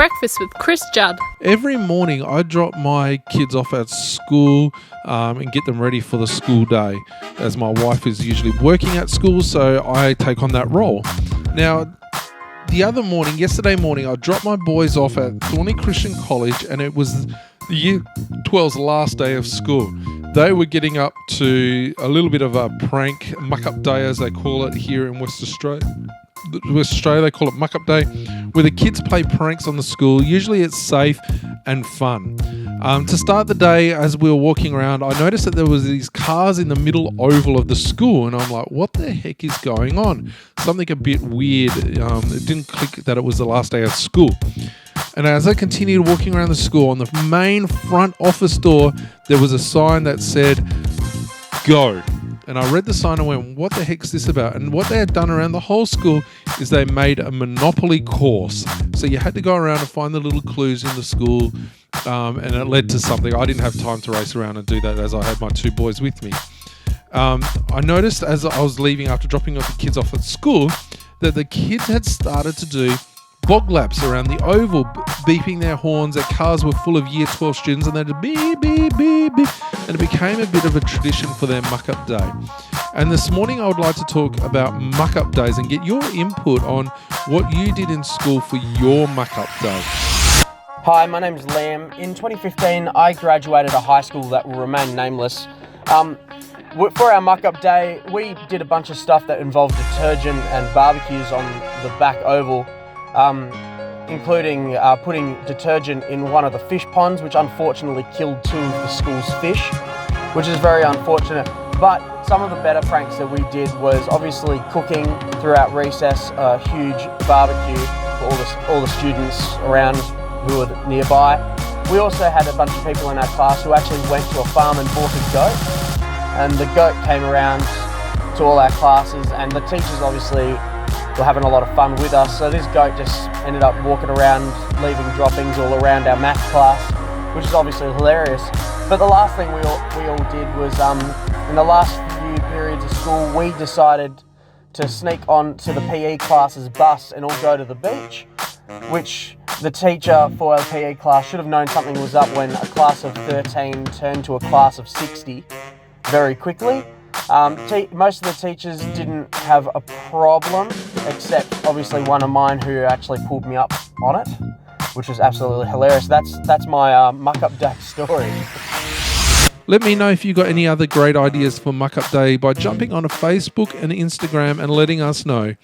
Breakfast with Chris Judd. Every morning I drop my kids off at school and get them ready for the school day, as my wife is usually working at school, so I take on that role. Now, yesterday morning, I dropped my boys off at Thorney Christian College, and it was the Year 12's last day of school. They were getting up to a little bit of a prank, muck-up day as they call it here in West Australia. They call it muck-up day, where the kids play pranks on the school. Usually it's safe and fun. To start the day, as we were walking around, I noticed that there was these cars in the middle oval of the school, and I'm like, what the heck is going on? Something a bit weird. It didn't click that it was the last day of school. And as I continued walking around the school, on the main front office door, there was a sign that said, "Go." And I read the sign and went, what the heck is this about? And what they had done around the whole school is they made a Monopoly course. So you had to go around and find the little clues in the school, and it led to something. I didn't have time to race around and do that as I had my two boys with me. I noticed as I was leaving after dropping off the kids off at school that the kids had started to do bog laps around the oval, beeping their horns. Their cars were full of Year 12 students, and they'd beep, beep, beep, beep. And it became a bit of a tradition for their muck-up day. And this morning I would like to talk about muck-up days and get your input on what you did in school for your muck-up day. Hi, my name's Liam. In 2015, I graduated a high school that will remain nameless. For our muck-up day, we did a bunch of stuff that involved detergent and barbecues on the back oval. Including putting detergent in one of the fish ponds, which unfortunately killed two of the school's fish, which is very unfortunate. But some of the better pranks that we did was obviously cooking throughout recess, a huge barbecue for all the students around who were nearby. We also had a bunch of people in our class who actually went to a farm and bought a goat, and the goat came around to all our classes, and the teachers obviously were having a lot of fun with us. So this goat just ended up walking around, leaving droppings all around our math class, which is obviously hilarious. But the last thing we all did was, in the last few periods of school, we decided to sneak on to the PE class's bus and all go to the beach, which the teacher for our PE class should have known something was up when a class of 13 turned to a class of 60 very quickly. Most of the teachers didn't have a problem, except obviously one of mine who actually pulled me up on it, which was absolutely hilarious. That's my muck-up day story. Let me know if you got any other great ideas for muck-up day by jumping on a Facebook and Instagram and letting us know.